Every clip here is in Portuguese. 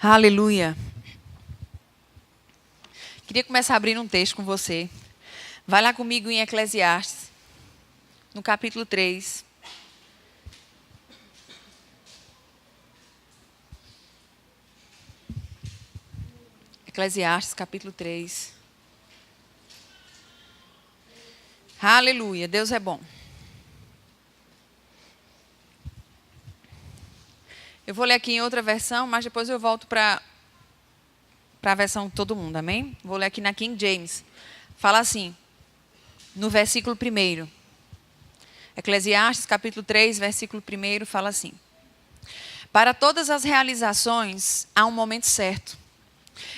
Aleluia. Queria começar abrindo um texto com você. Vai lá comigo em Eclesiastes, no capítulo 3. Eclesiastes, capítulo 3. Aleluia, Deus é bom. Eu vou ler aqui em outra versão, mas depois eu volto para a versão de todo mundo, amém? Vou ler aqui na King James. Fala assim, no versículo 1. Eclesiastes, capítulo 3, versículo 1, fala assim. Para todas as realizações, há um momento certo.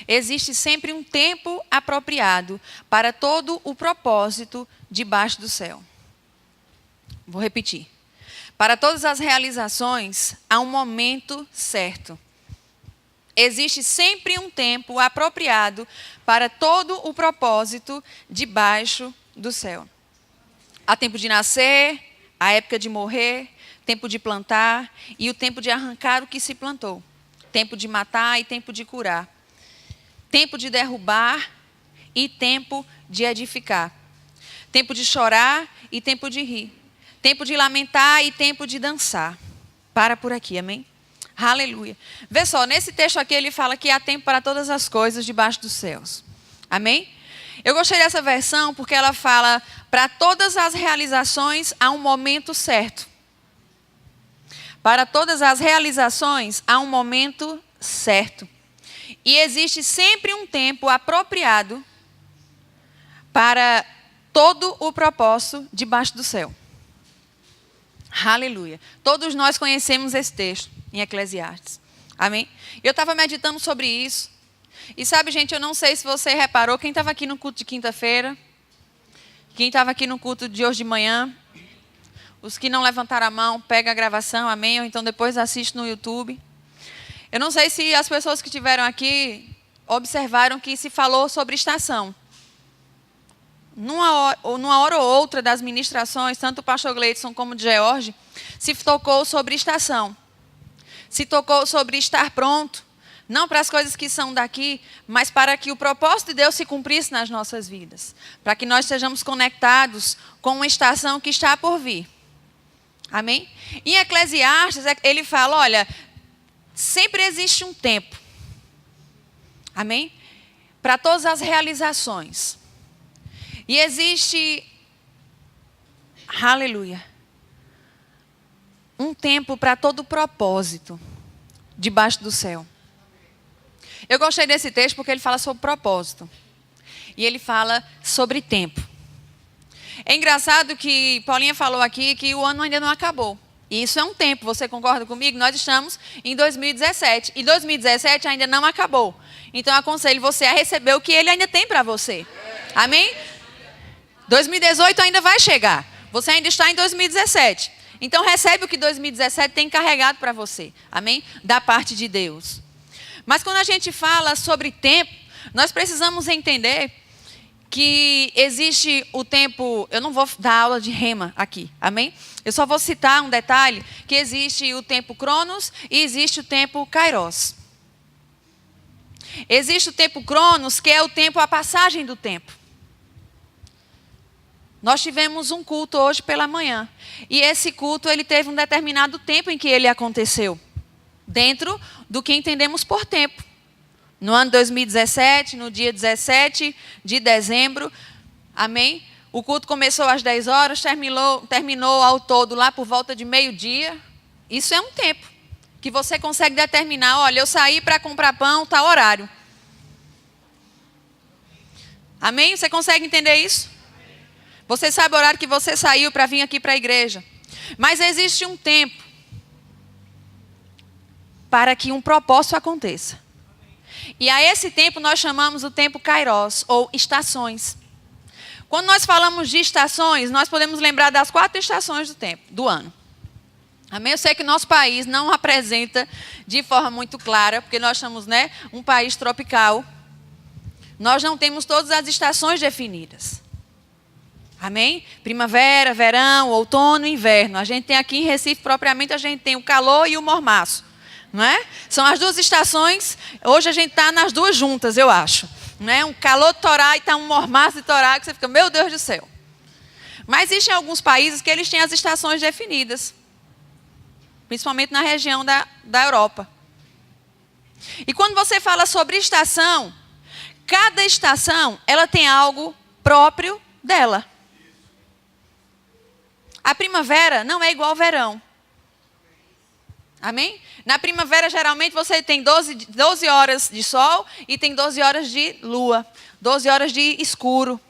Existe sempre um tempo apropriado para todo o propósito debaixo do céu. Vou repetir. Para todas as realizações, há um momento certo. Existe sempre um tempo apropriado para todo o propósito debaixo do céu. Há tempo de nascer, a época de morrer, tempo de plantar e o tempo de arrancar o que se plantou. Tempo de matar e tempo de curar. Tempo de derrubar e tempo de edificar. Tempo de chorar e tempo de rir. Tempo de lamentar e tempo de dançar. Para por aqui, amém? Aleluia. Vê só, nesse texto aqui ele fala que há tempo para todas as coisas debaixo dos céus. Amém? Eu gostei dessa versão porque ela fala para todas as realizações há um momento certo. Para todas as realizações há um momento certo. E existe sempre um tempo apropriado para todo o propósito debaixo do céu. Aleluia. Todos nós conhecemos esse texto em Eclesiastes. Amém? Eu estava meditando sobre isso. E sabe, gente, eu não sei se você reparou, quem estava aqui no culto de quinta-feira, quem estava aqui no culto de hoje de manhã, os que não levantaram a mão, pega a gravação, amém? Ou então depois assiste no YouTube. Eu não sei se as pessoas que estiveram aqui observaram que se falou sobre estação. Numa hora ou outra das ministrações, tanto o pastor Gleidson como o de George, se tocou sobre estação. Se tocou sobre estar pronto, não para as coisas que são daqui, mas para que o propósito de Deus se cumprisse nas nossas vidas. Para que nós sejamos conectados com uma estação que está por vir. Amém? Em Eclesiastes, ele fala, olha, sempre existe um tempo. Amém? Para todas as realizações. E existe, aleluia, um tempo para todo propósito debaixo do céu. Eu gostei desse texto porque ele fala sobre propósito. E ele fala sobre tempo. É engraçado que Paulinha falou aqui que o ano ainda não acabou. E isso é um tempo, você concorda comigo? Nós estamos em 2017. E 2017 ainda não acabou. Então eu aconselho você a receber o que ele ainda tem para você. Amém? 2018 ainda vai chegar. Você ainda está em 2017. Então recebe o que 2017 tem carregado para você. Amém? Da parte de Deus. Mas quando a gente fala sobre tempo, nós precisamos entender que existe o tempo... Eu não vou dar aula de rema aqui. Amém? Eu só vou citar um detalhe, que existe o tempo Cronos e existe o tempo Kairos. Existe o tempo Cronos, que é o tempo, a passagem do tempo. Nós tivemos um culto hoje pela manhã. E esse culto, ele teve um determinado tempo em que ele aconteceu. Dentro do que entendemos por tempo. No ano 2017, no dia 17 de dezembro. Amém? O culto começou às 10 horas, terminou ao todo lá por volta de meio-dia. Isso é um tempo que você consegue determinar. Olha, eu saí para comprar pão, tal horário. Amém? Você consegue entender isso? Você sabe o horário que você saiu para vir aqui para a igreja. Mas existe um tempo para que um propósito aconteça. E a esse tempo nós chamamos o tempo Kairos, ou estações. Quando nós falamos de estações, nós podemos lembrar das 4 estações do tempo, do ano. Amém? Eu sei que nosso país não apresenta de forma muito clara, porque nós somos, um país tropical. Nós não temos todas as estações definidas. Amém? Primavera, verão, outono, inverno. A gente tem aqui em Recife, propriamente, a gente tem o calor e o mormaço. Não é? São as duas estações. Hoje a gente está nas duas juntas, eu acho. Não é? Um calor de torá e está um mormaço de torá que você fica, meu Deus do céu. Mas existem alguns países que eles têm as estações definidas. Principalmente na região da Europa. E quando você fala sobre estação, cada estação ela tem algo próprio dela. A primavera não é igual ao verão. Amém? Na primavera, geralmente, você tem 12 horas de sol e tem 12 horas de lua. 12 horas de escuro.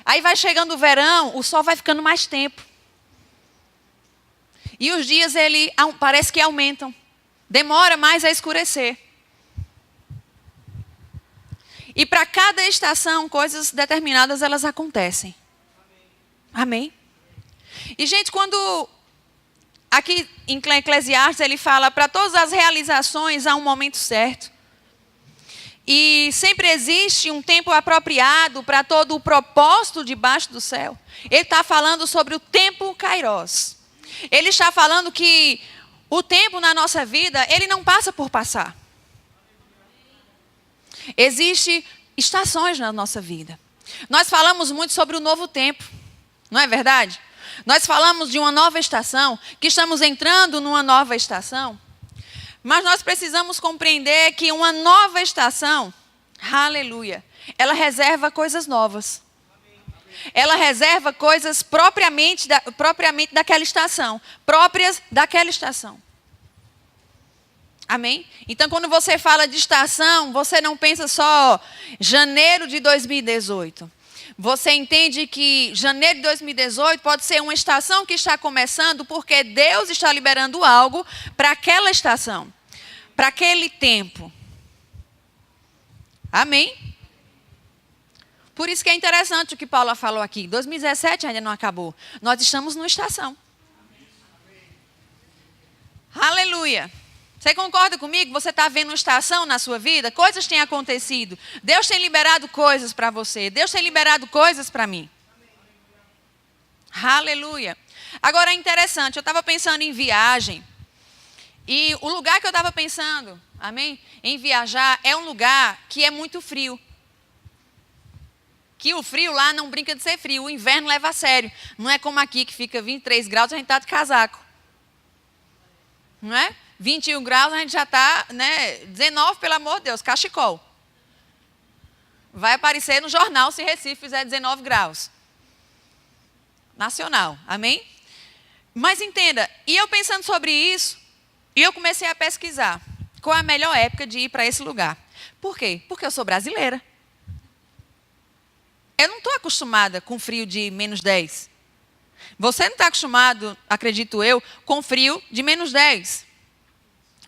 Aí vai chegando o verão, o sol vai ficando mais tempo. E os dias, parece que aumentam. Demora mais a escurecer. E para cada estação, coisas determinadas, elas acontecem. Amém? E, gente, quando... Aqui em Eclesiastes ele fala, para todas as realizações há um momento certo. E sempre existe um tempo apropriado para todo o propósito debaixo do céu. Ele está falando sobre o tempo Kairos. Ele está falando que o tempo na nossa vida, ele não passa por passar. Existem estações na nossa vida. Nós falamos muito sobre o novo tempo, não é verdade? Nós falamos de uma nova estação, que estamos entrando numa nova estação, mas nós precisamos compreender que uma nova estação, aleluia, ela reserva coisas novas. Ela reserva coisas propriamente daquela estação, próprias daquela estação. Amém? Então, quando você fala de estação, você não pensa só janeiro de 2018. Você entende que janeiro de 2018 pode ser uma estação que está começando porque Deus está liberando algo para aquela estação, para aquele tempo. Amém? Por isso que é interessante o que Paulo falou aqui. 2017 ainda não acabou. Nós estamos numa estação. Aleluia. Você concorda comigo? Você está vendo uma estação na sua vida? Coisas têm acontecido. Deus tem liberado coisas para você. Deus tem liberado coisas para mim. Aleluia. Agora é interessante, eu estava pensando em viagem. E o lugar que eu estava pensando, amém? Em viajar é um lugar que é muito frio. Que o frio lá não brinca de ser frio. O inverno leva a sério. Não é como aqui que fica 23 graus e a gente está de casaco. Não é? 21 graus, a gente já está, né? 19, pelo amor de Deus, cachecol. Vai aparecer no jornal se Recife fizer 19 graus. Nacional, amém? Mas entenda, e eu pensando sobre isso, e eu comecei a pesquisar qual é a melhor época de ir para esse lugar. Por quê? Porque eu sou brasileira. Eu não estou acostumada com frio de menos 10. Você não está acostumado, acredito eu, com frio de menos 10.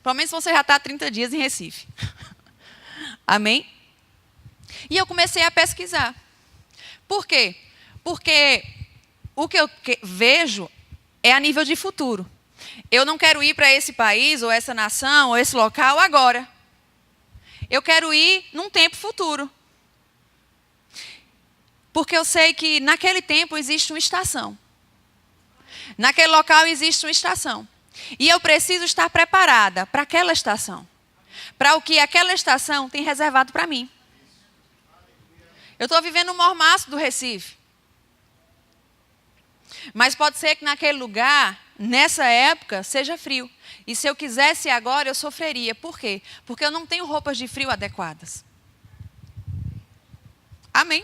Pelo menos você já está há 30 dias em Recife. Amém? E eu comecei a pesquisar. Por quê? Porque o que eu vejo é a nível de futuro. Eu não quero ir para esse país, ou essa nação, ou esse local agora. Eu quero ir num tempo futuro. Porque eu sei que naquele tempo existe uma estação. Naquele local existe uma estação. E eu preciso estar preparada para aquela estação. Para o que aquela estação tem reservado para mim. Eu estou vivendo um mormaço do Recife. Mas pode ser que naquele lugar, nessa época, seja frio. E se eu quisesse agora, eu sofreria. Por quê? Porque eu não tenho roupas de frio adequadas. Amém?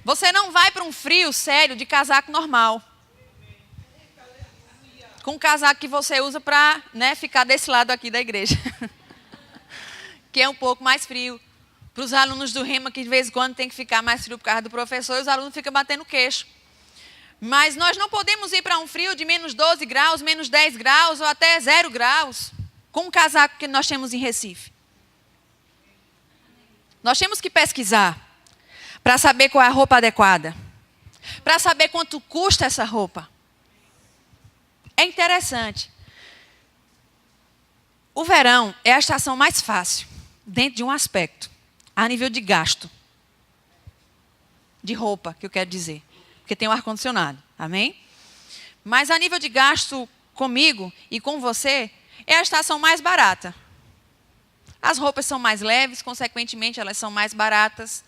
Você não vai para um frio sério de casaco normal. Com um casaco que você usa para, né, ficar desse lado aqui da igreja. Que é um pouco mais frio. Para os alunos do Rema, que de vez em quando tem que ficar mais frio por causa do professor, e os alunos ficam batendo queixo. Mas nós não podemos ir para um frio de menos 12 graus, menos 10 graus ou até 0 graus, com um casaco que nós temos em Recife. Nós temos que pesquisar para saber qual é a roupa adequada. Para saber quanto custa essa roupa. É interessante. O verão é a estação mais fácil, dentro de um aspecto, a nível de gasto. De roupa, que eu quero dizer. Porque tem um ar-condicionado, amém? Mas a nível de gasto comigo e com você, é a estação mais barata. As roupas são mais leves, consequentemente, elas são mais baratas.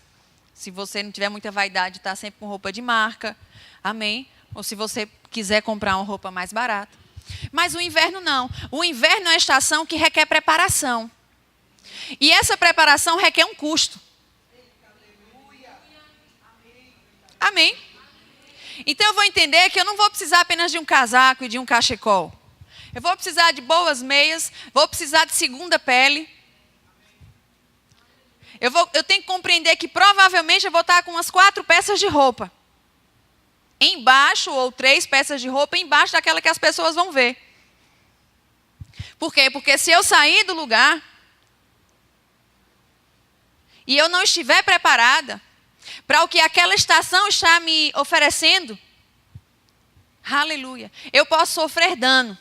Se você não tiver muita vaidade, está sempre com roupa de marca. Amém? Ou se você quiser comprar uma roupa mais barata. Mas o inverno não. O inverno é uma estação que requer preparação. E essa preparação requer um custo. Amém? Então eu vou entender que eu não vou precisar apenas de um casaco e de um cachecol. Eu vou precisar de boas meias, vou precisar de segunda pele. Eu tenho que compreender que provavelmente eu vou estar com umas 4 peças de roupa. Embaixo, ou 3 peças de roupa embaixo daquela que as pessoas vão ver. Por quê? Porque se eu sair do lugar e eu não estiver preparada para o que aquela estação está me oferecendo, aleluia, eu posso sofrer dano.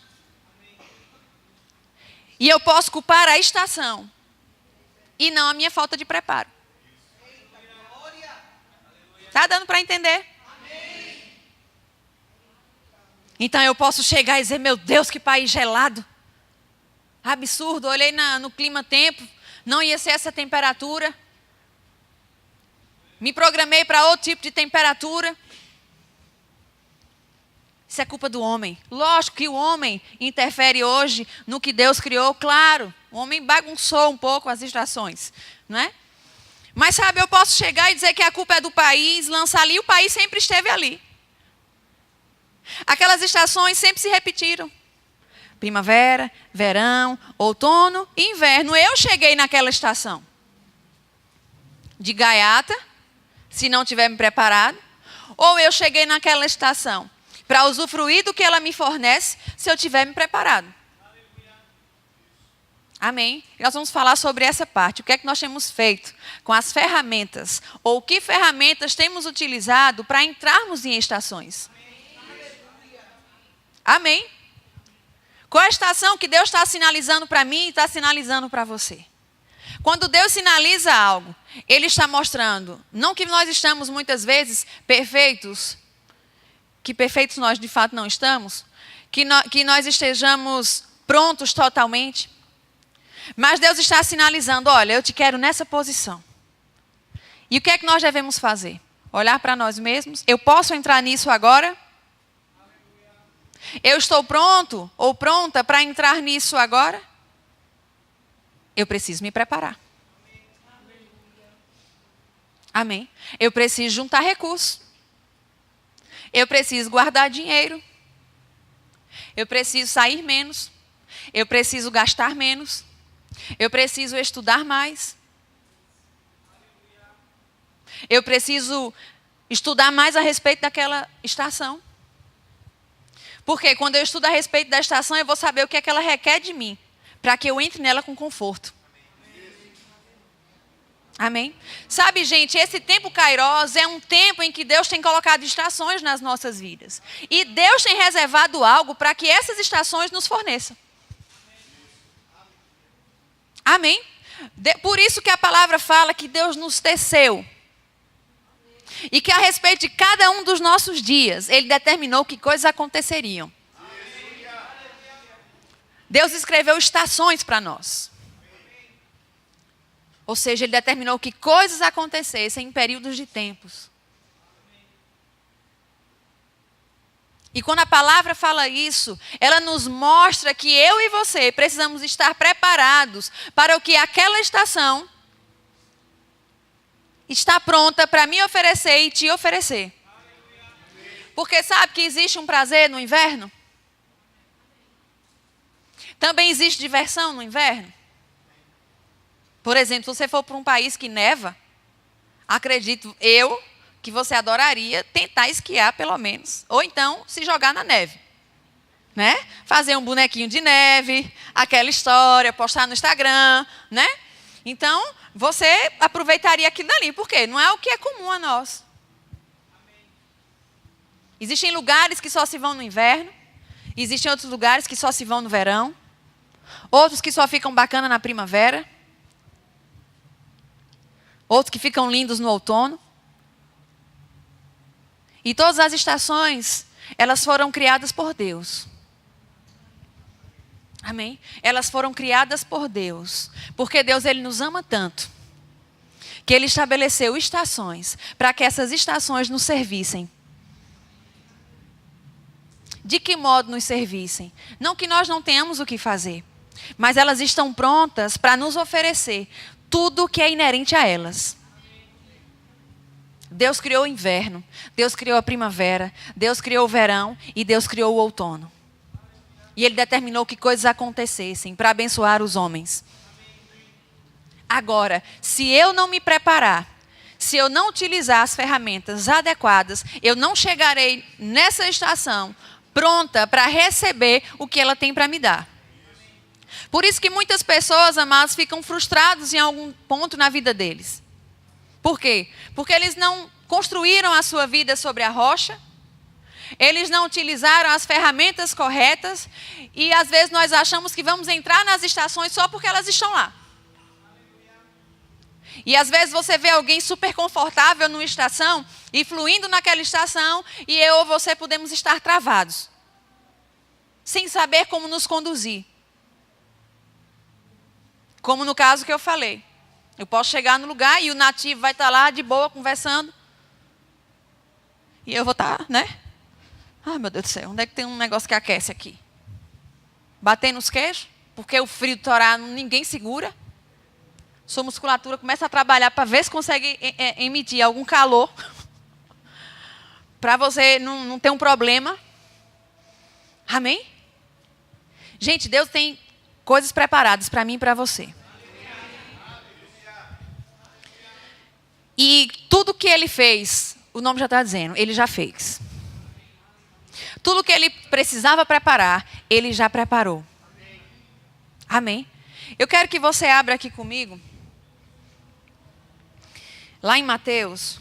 E eu posso culpar a estação e não a minha falta de preparo. Está dando para entender? Então eu posso chegar e dizer, meu Deus, que país gelado. Absurdo, olhei no clima-tempo, não ia ser essa temperatura. Me programei para outro tipo de temperatura. Isso é culpa do homem. Lógico que o homem interfere hoje no que Deus criou, claro. O homem bagunçou um pouco as estações, não é? Mas sabe, eu posso chegar e dizer que a culpa é do país, lançar ali, o país sempre esteve ali. Aquelas estações sempre se repetiram. Primavera, verão, outono e inverno. Eu cheguei naquela estação de gaiata, se não tiver me preparado, ou eu cheguei naquela estação para usufruir do que ela me fornece, se eu tiver me preparado. Amém? Nós vamos falar sobre essa parte. O que é que nós temos feito com as ferramentas? Ou que ferramentas temos utilizado para entrarmos em estações? Amém? Qual a estação que Deus está sinalizando para mim e está sinalizando para você? Quando Deus sinaliza algo, Ele está mostrando, não que nós estamos muitas vezes perfeitos, que perfeitos nós de fato não estamos, que nós estejamos prontos totalmente, mas Deus está sinalizando, olha, eu te quero nessa posição. E o que é que nós devemos fazer? Olhar para nós mesmos, eu posso entrar nisso agora? Eu estou pronto ou pronta para entrar nisso agora? Eu preciso me preparar. Amém? Eu preciso juntar recursos. Eu preciso guardar dinheiro. Eu preciso sair menos. Eu preciso gastar menos. Eu preciso estudar mais. Eu preciso estudar mais a respeito daquela estação. Porque quando eu estudo a respeito da estação, eu vou saber o que é que ela requer de mim, para que eu entre nela com conforto. Amém? Sabe, gente, esse tempo Kairos é um tempo em que Deus tem colocado estações nas nossas vidas. E Deus tem reservado algo para que essas estações nos forneçam. Amém? Por isso que a palavra fala que Deus nos teceu. E que a respeito de cada um dos nossos dias, Ele determinou que coisas aconteceriam. Deus escreveu estações para nós. Ou seja, Ele determinou que coisas acontecessem em períodos de tempos. E quando a palavra fala isso, ela nos mostra que eu e você precisamos estar preparados para o que aquela estação está pronta para me oferecer e te oferecer. Porque sabe que existe um prazer no inverno? Também existe diversão no inverno? Por exemplo, se você for para um país que neva, acredito eu que você adoraria tentar esquiar pelo menos. Ou então se jogar na neve. Né? Fazer um bonequinho de neve, aquela história, postar no Instagram, né? Então, você aproveitaria aquilo dali. Por quê? Não é o que é comum a nós. Existem lugares que só se vão no inverno. Existem outros lugares que só se vão no verão. Outros que só ficam bacana na primavera. Outros que ficam lindos no outono. E todas as estações, elas foram criadas por Deus. Amém? Elas foram criadas por Deus. Porque Deus, Ele nos ama tanto, que Ele estabeleceu estações para que essas estações nos servissem. De que modo nos servissem? Não que nós não tenhamos o que fazer, mas elas estão prontas para nos oferecer tudo o que é inerente a elas. Deus criou o inverno, Deus criou a primavera, Deus criou o verão e Deus criou o outono. E Ele determinou que coisas acontecessem para abençoar os homens. Agora, se eu não me preparar, se eu não utilizar as ferramentas adequadas, eu não chegarei nessa estação pronta para receber o que ela tem para me dar. Por isso que muitas pessoas, amados, ficam frustrados em algum ponto na vida deles. Por quê? Porque eles não construíram a sua vida sobre a rocha, eles não utilizaram as ferramentas corretas e às vezes nós achamos que vamos entrar nas estações só porque elas estão lá. E às vezes você vê alguém super confortável numa estação e fluindo naquela estação e eu ou você podemos estar travados, sem saber como nos conduzir. Como no caso que eu falei. Eu posso chegar no lugar e o nativo vai estar lá de boa conversando. E eu vou estar, né? Ai, meu Deus do céu, onde é que tem um negócio que aquece aqui? Bater nos queixos, porque o frio torar ninguém segura. Sua musculatura começa a trabalhar para ver se consegue emitir algum calor. Para você não ter um problema. Amém? Gente, Deus tem coisas preparadas para mim e para você. E tudo que Ele fez, o nome já está dizendo, Ele já fez. Tudo que Ele precisava preparar, Ele já preparou. Amém? Eu quero que você abra aqui comigo. Lá em Mateus.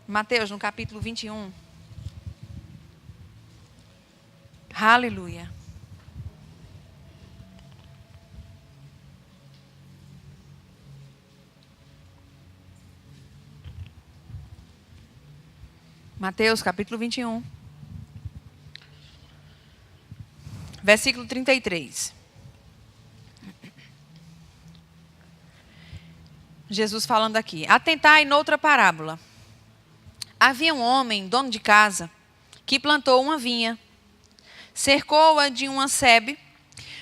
Mateus, no capítulo 21. Aleluia. Mateus, capítulo 21. Versículo 33. Jesus falando aqui. Atentai noutra parábola. Havia um homem, dono de casa, que plantou uma vinha, cercou-a de uma sebe,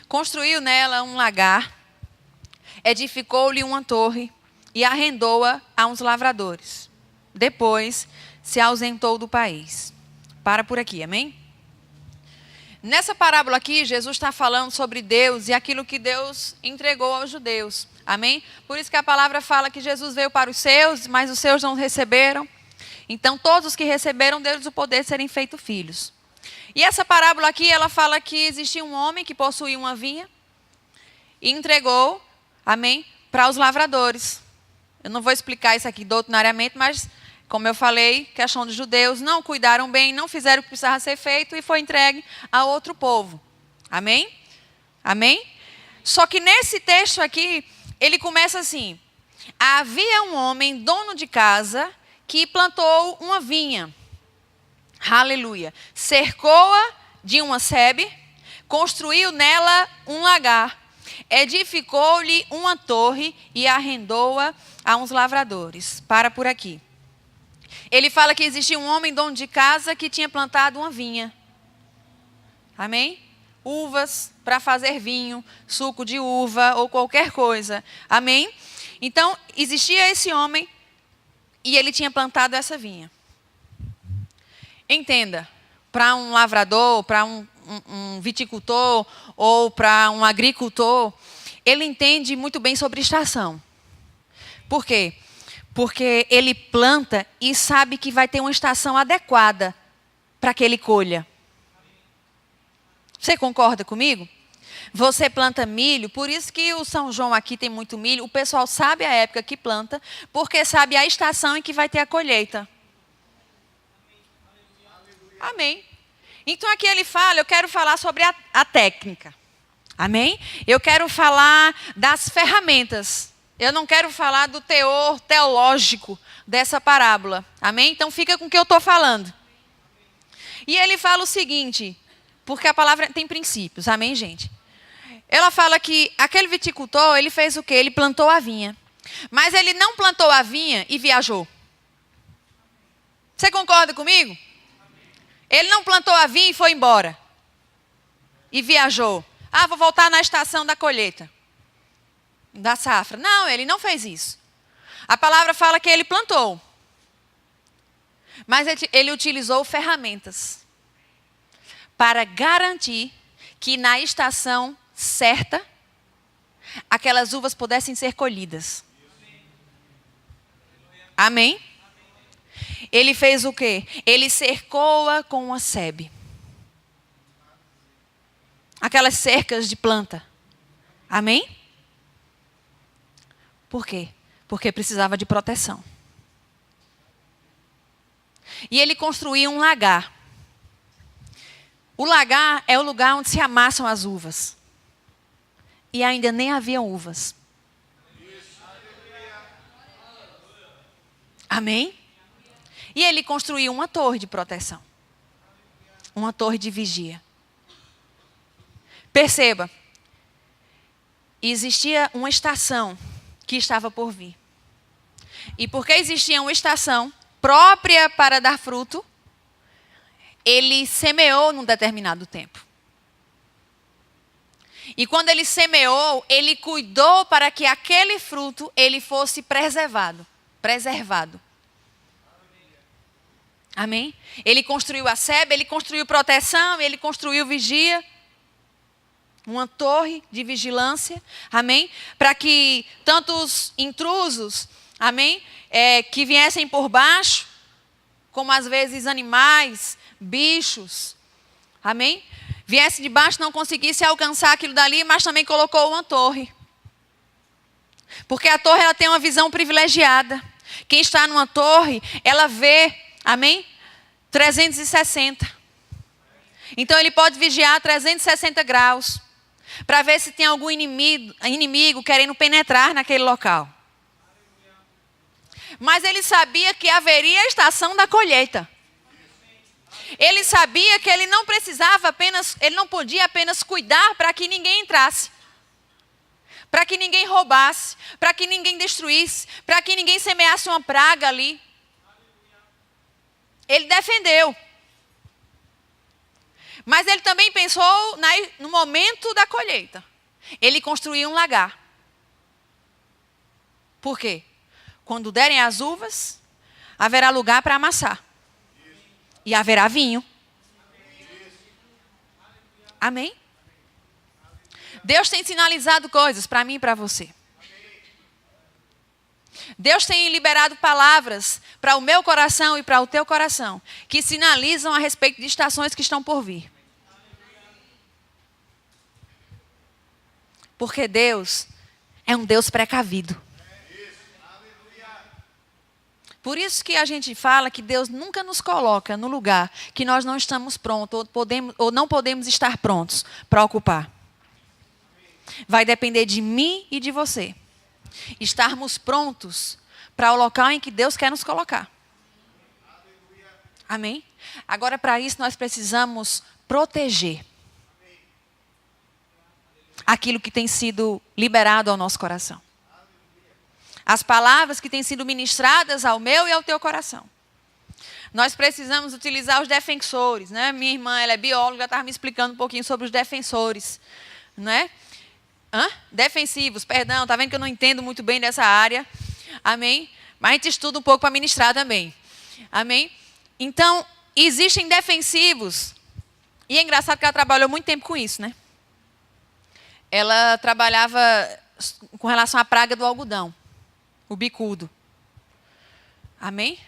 construiu nela um lagar, edificou-lhe uma torre e arrendou-a a uns lavradores. Depois se ausentou do país. Para por aqui, amém? Nessa parábola aqui, Jesus está falando sobre Deus e aquilo que Deus entregou aos judeus. Amém? Por isso que a palavra fala que Jesus veio para os seus, mas os seus não receberam. Então, todos os que receberam deles o poder de serem feitos filhos. E essa parábola aqui, ela fala que existia um homem que possuía uma vinha e entregou, amém, para os lavradores. Eu não vou explicar isso aqui doutrinariamente, mas, como eu falei, questão dos judeus, não cuidaram bem, não fizeram o que precisava ser feito e foi entregue a outro povo. Amém? Amém? Só que nesse texto aqui, ele começa assim: havia um homem, dono de casa, que plantou uma vinha. Aleluia. Cercou-a de uma sebe, construiu nela um lagar, edificou-lhe uma torre e arrendou-a a uns lavradores. Para por aqui. Ele fala que existia um homem, dono de casa, que tinha plantado uma vinha. Amém? Uvas para fazer vinho, suco de uva ou qualquer coisa. Amém? Então, existia esse homem e ele tinha plantado essa vinha. Entenda, para um lavrador, para um viticultor ou para um agricultor, ele entende muito bem sobre estação. Por quê? Porque ele planta e sabe que vai ter uma estação adequada para que ele colha. Você concorda comigo? Você planta milho, por isso que o São João aqui tem muito milho. O pessoal sabe a época que planta, porque sabe a estação em que vai ter a colheita. Amém. Então aqui ele fala, eu quero falar sobre a técnica. Amém? Eu quero falar das ferramentas. Eu não quero falar do teor teológico dessa parábola. Amém? Então fica com o que eu estou falando. E ele fala o seguinte, porque a palavra tem princípios, amém, gente? Ela fala que aquele viticultor, ele fez o quê? Ele plantou a vinha. Mas ele não plantou a vinha e viajou. Você concorda comigo? Ele não plantou a vinha e foi embora. E viajou. Ah, vou voltar na estação da colheita. Da safra. Não, ele não fez isso. A palavra fala que ele plantou. Mas ele utilizou ferramentas para garantir que na estação certa, aquelas uvas pudessem ser colhidas. Amém? Ele fez o quê? Ele cercou-a com uma sebe. Aquelas cercas de planta. Amém? Por quê? Porque precisava de proteção. E ele construiu um lagar. O lagar é o lugar onde se amassam as uvas. E ainda nem haviam uvas. Amém? E ele construiu uma torre de proteção. Uma torre de vigia. Perceba. Existia uma estação que estava por vir. E porque existia uma estação própria para dar fruto, ele semeou num determinado tempo. E quando ele semeou, ele cuidou para que aquele fruto ele fosse preservado. Amém? Ele construiu a sebe, ele construiu proteção, ele construiu vigia. Uma torre de vigilância. Amém? Para que tantos intrusos, amém? Que viessem por baixo, como às vezes animais, bichos, amém? Viesse de baixo, não conseguisse alcançar aquilo dali, mas também colocou uma torre. Porque a torre ela tem uma visão privilegiada. Quem está numa torre, ela vê, amém? 360. Então ele pode vigiar 360 graus, para ver se tem algum inimigo querendo penetrar naquele local. Mas ele sabia que haveria a estação da colheita. Ele sabia que ele não precisava apenas, ele não podia apenas cuidar para que ninguém entrasse, para que ninguém roubasse, para que ninguém destruísse, para que ninguém semeasse uma praga ali. Ele defendeu. Mas ele também pensou no momento da colheita. Ele construiu um lagar. Por quê? Quando derem as uvas, haverá lugar para amassar. E haverá vinho. Amém? Deus tem sinalizado coisas para mim e para você. Deus tem liberado palavras para o meu coração e para o teu coração, que sinalizam a respeito de estações que estão por vir. Porque Deus é um Deus precavido. Por isso que a gente fala que Deus nunca nos coloca no lugar que nós não estamos prontos ou não podemos estar prontos para ocupar. Vai depender de mim e de você estarmos prontos para o local em que Deus quer nos colocar. Amém? Agora, para isso, nós precisamos proteger aquilo que tem sido liberado ao nosso coração. As palavras que têm sido ministradas ao meu e ao teu coração. Nós precisamos utilizar os defensores, né? Minha irmã, ela é bióloga, estava me explicando um pouquinho sobre os defensores, né? Defensivos, perdão, tá vendo que eu não entendo muito bem dessa área. Amém? Mas a gente estuda um pouco para ministrar também. Amém? Então, existem defensivos. E é engraçado que ela trabalhou muito tempo com isso, né? Ela trabalhava com relação à praga do algodão. O bicudo. Amém?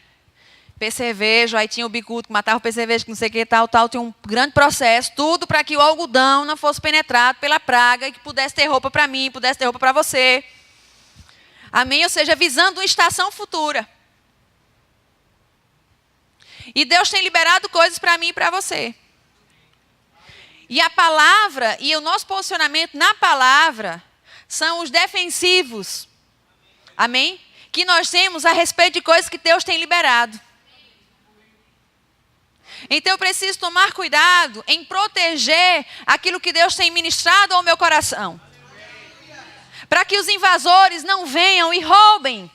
Percevejo, aí tinha o bicudo que matava o percevejo, que não sei o que, tal. Tinha um grande processo, tudo para que o algodão não fosse penetrado pela praga e que pudesse ter roupa para mim, pudesse ter roupa para você. Amém? Ou seja, visando uma estação futura. E Deus tem liberado coisas para mim e para você. E a palavra e o nosso posicionamento na palavra são os defensivos. Amém? Que nós temos a respeito de coisas que Deus tem liberado. Então eu preciso tomar cuidado em proteger aquilo que Deus tem ministrado ao meu coração. Para que os invasores não venham e roubem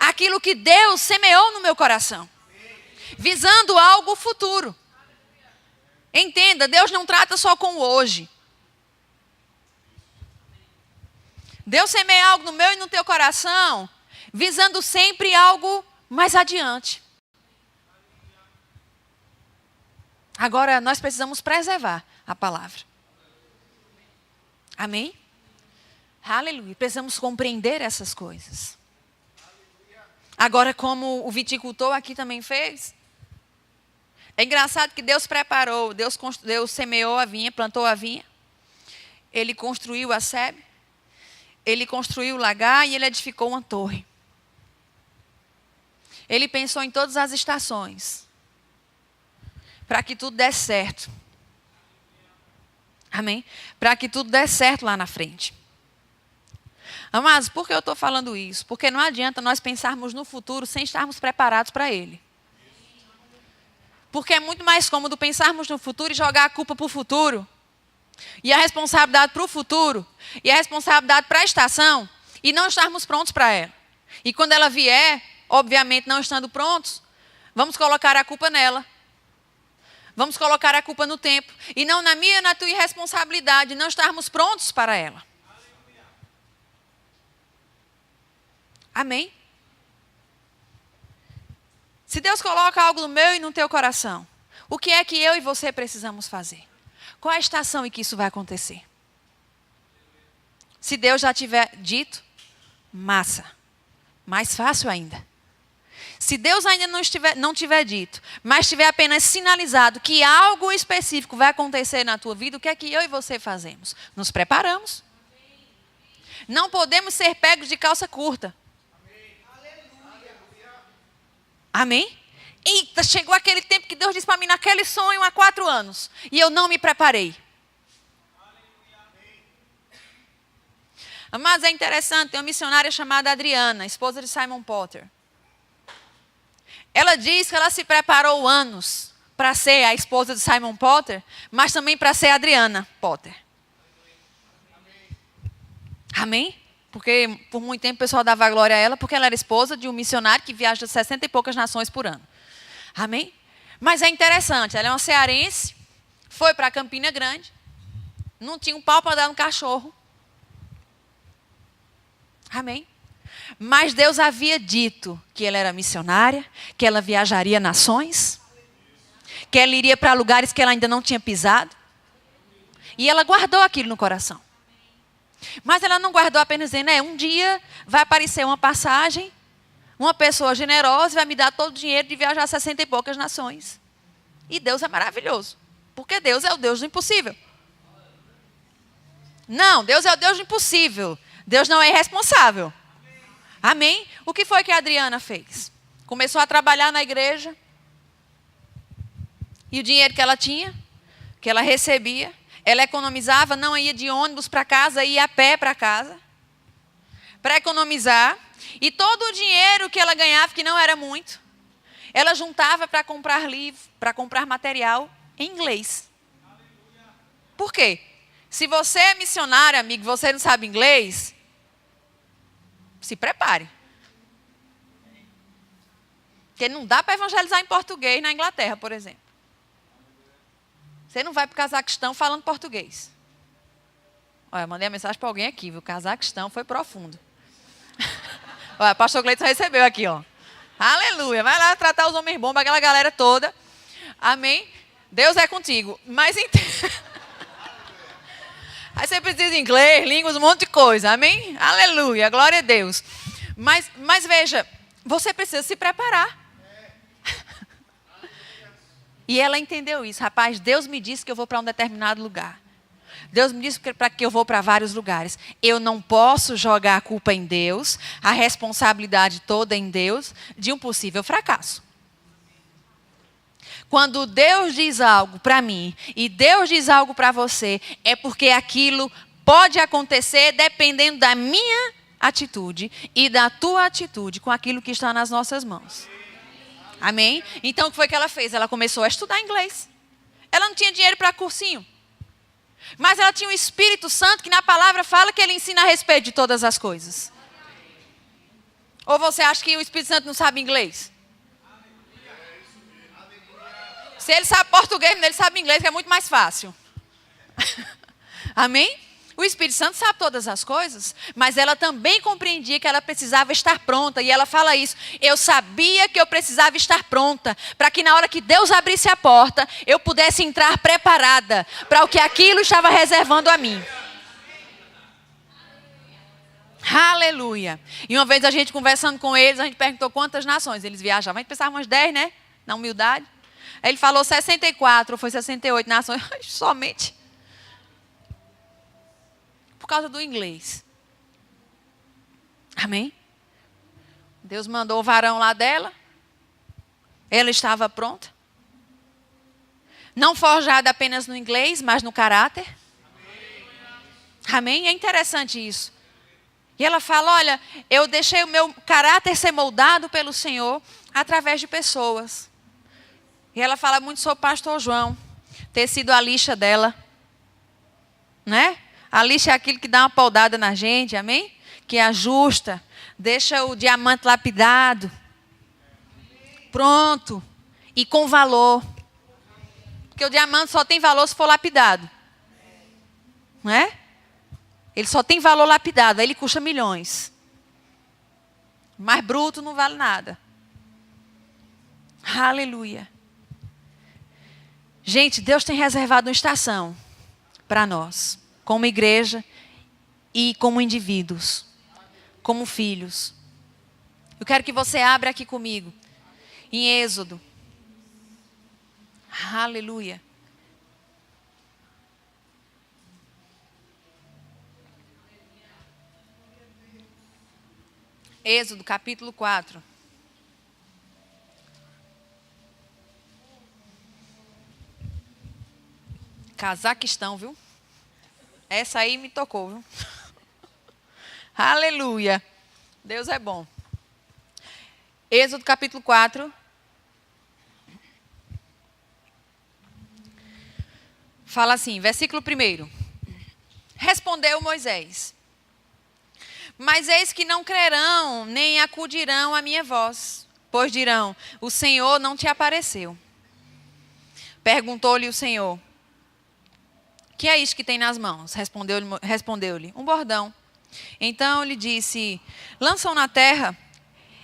aquilo que Deus semeou no meu coração. Visando algo futuro. Entenda, Deus não trata só com o hoje. Deus semeia algo no meu e no teu coração, visando sempre algo mais adiante. Agora, nós precisamos preservar a palavra. Amém? Aleluia. Precisamos compreender essas coisas. Agora, como o viticultor aqui também fez, é engraçado que Deus preparou, Deus semeou a vinha, plantou a vinha, Ele construiu a sebe, Ele construiu o lagar e Ele edificou uma torre. Ele pensou em todas as estações, para que tudo desse certo. Amém? Para que tudo desse certo lá na frente. Amados, por que eu estou falando isso? Porque não adianta nós pensarmos no futuro sem estarmos preparados para ele. Porque é muito mais cômodo pensarmos no futuro e jogar a culpa para o futuro. E a responsabilidade para o futuro. E a responsabilidade para a estação. E não estarmos prontos para ela. E quando ela vier, obviamente não estando prontos, vamos colocar a culpa nela. Vamos colocar a culpa no tempo. E não na minha e na tua irresponsabilidade, não estarmos prontos para ela. Amém? Se Deus coloca algo no meu e no teu coração, o que é que eu e você precisamos fazer? Qual a estação em que isso vai acontecer? Se Deus já tiver dito, massa. Mais fácil ainda. Se Deus ainda não tiver dito, mas tiver apenas sinalizado que algo específico vai acontecer na tua vida, o que é que eu e você fazemos? Nos preparamos. Não podemos ser pegos de calça curta. Amém? Eita, chegou aquele tempo que Deus disse para mim naquele sonho há 4 anos. E eu não me preparei. Mas é interessante, tem uma missionária chamada Adriana, esposa de Simon Potter. Ela diz que ela se preparou anos para ser a esposa de Simon Potter, mas também para ser Adriana Potter. Amém? Porque por muito tempo o pessoal dava glória a ela, porque ela era esposa de um missionário que viaja 60 e poucas nações por ano. Amém? Mas é interessante, ela é uma cearense, foi para Campina Grande, não tinha um pau para dar no cachorro. Amém? Mas Deus havia dito que ela era missionária, que ela viajaria nações, que ela iria para lugares que ela ainda não tinha pisado. E ela guardou aquilo no coração. Mas ela não guardou apenas dizendo, um dia vai aparecer uma passagem, uma pessoa generosa vai me dar todo o dinheiro de viajar 60 e poucas nações. E Deus é maravilhoso, porque Deus é o Deus do impossível. Não, Deus é o Deus do impossível. Deus não é irresponsável. Amém? O que foi que a Adriana fez? Começou a trabalhar na igreja. E o dinheiro que ela tinha, que ela recebia, ela economizava, não ia de ônibus para casa, ia a pé para casa. Para economizar. E todo o dinheiro que ela ganhava, que não era muito, ela juntava para comprar livro, para comprar material em inglês. Por quê? Se você é missionário, amigo, você não sabe inglês, se prepare. Porque não dá para evangelizar em português na Inglaterra, por exemplo. Você não vai para o Cazaquistão falando português. Olha, eu mandei a mensagem para alguém aqui, viu? O Cazaquistão foi profundo. Olha, o pastor Gleison recebeu aqui, ó. Aleluia. Vai lá tratar os homens bons, aquela galera toda. Amém? Deus é contigo. Mas aí você precisa de inglês, línguas, um monte de coisa. Amém? Aleluia. Glória a Deus. Mas veja, você precisa se preparar. E ela entendeu isso. Rapaz, Deus me disse que eu vou para um determinado lugar. Deus me disse para que eu vou para vários lugares. Eu não posso jogar a culpa em Deus, a responsabilidade toda em Deus, de um possível fracasso. Quando Deus diz algo para mim e Deus diz algo para você, é porque aquilo pode acontecer dependendo da minha atitude e da tua atitude com aquilo que está nas nossas mãos. Amém? Então, o que foi que ela fez? Ela começou a estudar inglês. Ela não tinha dinheiro para cursinho. Mas ela tinha o Espírito Santo, que na palavra fala que ele ensina a respeito de todas as coisas. Ou você acha que o Espírito Santo não sabe inglês? Se ele sabe português, ele sabe inglês, que é muito mais fácil. Amém? O Espírito Santo sabe todas as coisas, mas ela também compreendia que ela precisava estar pronta. E ela fala isso: eu sabia que eu precisava estar pronta, para que na hora que Deus abrisse a porta, eu pudesse entrar preparada para o que aquilo estava reservando a mim. Aleluia. E uma vez a gente conversando com eles, a gente perguntou quantas nações eles viajavam. A gente pensava umas 10, né? Na humildade. Aí ele falou 64, ou foi 68 nações. Somente. Por causa do inglês. Amém? Deus mandou o varão lá dela. Ela estava pronta. Não forjada apenas no inglês, mas no caráter. Amém? É interessante isso. E ela fala: olha, eu deixei o meu caráter ser moldado pelo Senhor através de pessoas. E ela fala muito sobre o pastor João ter sido a lixa dela. Né? A lixa é aquilo que dá uma podada na gente, amém? Que ajusta, deixa o diamante lapidado, pronto e com valor. Porque o diamante só tem valor se for lapidado. Não é? Ele só tem valor lapidado, aí ele custa milhões. Mas bruto não vale nada. Aleluia. Gente, Deus tem reservado uma estação para nós, como igreja e como indivíduos, como filhos. Eu quero que você abra aqui comigo, em Êxodo. Aleluia. Êxodo, capítulo 4. Cazaquistão, viu? Essa aí me tocou, viu? Aleluia. Deus é bom. Êxodo, capítulo 4. Fala assim, versículo 1. Respondeu Moisés: mas eis que não crerão, nem acudirão à minha voz, pois dirão: o Senhor não te apareceu. Perguntou-lhe o Senhor: que é isto que tem nas mãos? Respondeu-lhe: um bordão. Então lhe disse: lança-o na terra.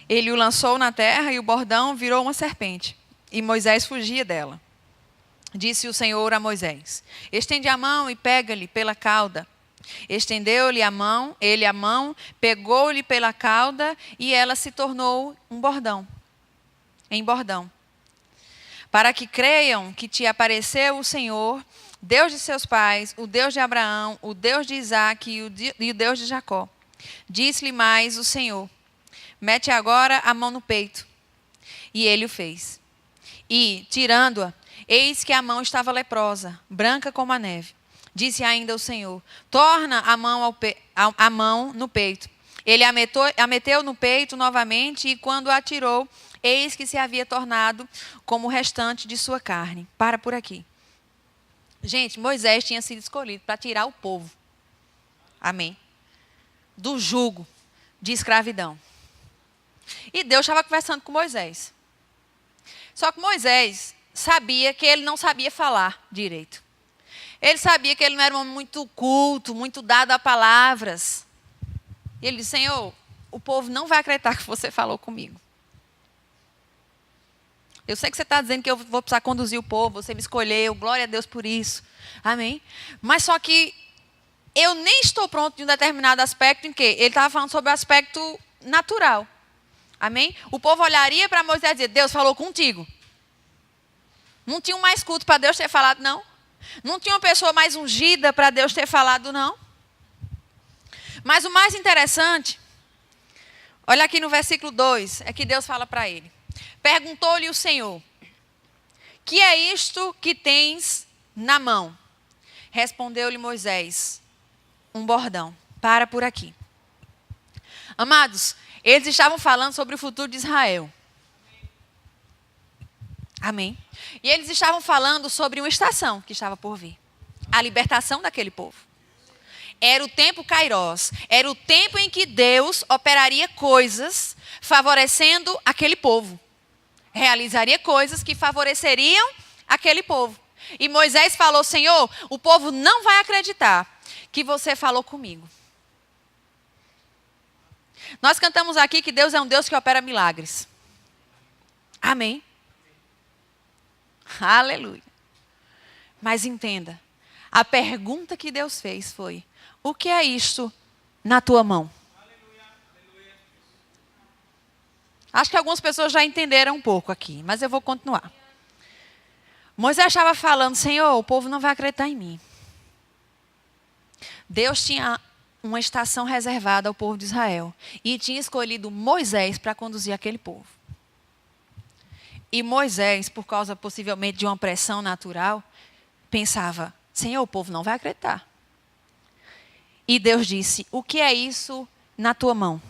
Ele o lançou na terra e o bordão virou uma serpente. E Moisés fugia dela. Disse o Senhor a Moisés: estende a mão e pega-lhe pela cauda. Estendeu-lhe a mão, ele a mão, pegou-lhe pela cauda e ela se tornou um bordão. Em bordão. Para que creiam que te apareceu o Senhor, Deus de seus pais, o Deus de Abraão, o Deus de Isaque e o Deus de Jacó. Disse-lhe mais o Senhor: mete agora a mão no peito. E ele o fez. E, tirando-a, eis que a mão estava leprosa, branca como a neve. Disse ainda o Senhor: torna a mão no peito. Ele a meteu no peito novamente, e quando a tirou, eis que se havia tornado como o restante de sua carne. Para por aqui. Gente, Moisés tinha sido escolhido para tirar o povo. Amém? Do jugo de escravidão. E Deus estava conversando com Moisés. Só que Moisés sabia que ele não sabia falar direito. Ele sabia que ele não era um homem muito culto, muito dado a palavras. E ele disse: Senhor, o povo não vai acreditar que você falou comigo. Eu sei que você está dizendo que eu vou precisar conduzir o povo, você me escolheu, glória a Deus por isso. Amém? Mas só que eu nem estou pronto de um determinado aspecto em que ele estava falando sobre o aspecto natural. Amém? O povo olharia para Moisés e dizer: Deus falou contigo. Não tinha um mais culto para Deus ter falado, não. Não tinha uma pessoa mais ungida para Deus ter falado, não. Mas o mais interessante, olha aqui no versículo 2, é que Deus fala para ele. Perguntou-lhe o Senhor: que é isto que tens na mão? Respondeu-lhe Moisés: um bordão. Para por aqui. Amados, eles estavam falando sobre o futuro de Israel. Amém? E eles estavam falando sobre uma estação que estava por vir. A libertação daquele povo. Era o tempo Kairós. Era o tempo em que Deus operaria coisas favorecendo aquele povo. Realizaria coisas que favoreceriam aquele povo. E Moisés falou: Senhor, o povo não vai acreditar que você falou comigo. Nós cantamos aqui que Deus é um Deus que opera milagres. Amém? Aleluia. Mas entenda, a pergunta que Deus fez foi: o que é isto na tua mão? Acho que algumas pessoas já entenderam um pouco aqui, mas eu vou continuar. Moisés estava falando: Senhor, o povo não vai acreditar em mim. Deus tinha uma estação reservada ao povo de Israel e tinha escolhido Moisés para conduzir aquele povo. E Moisés, por causa possivelmente de uma pressão natural, pensava: Senhor, o povo não vai acreditar. E Deus disse: o que é isso na tua mão?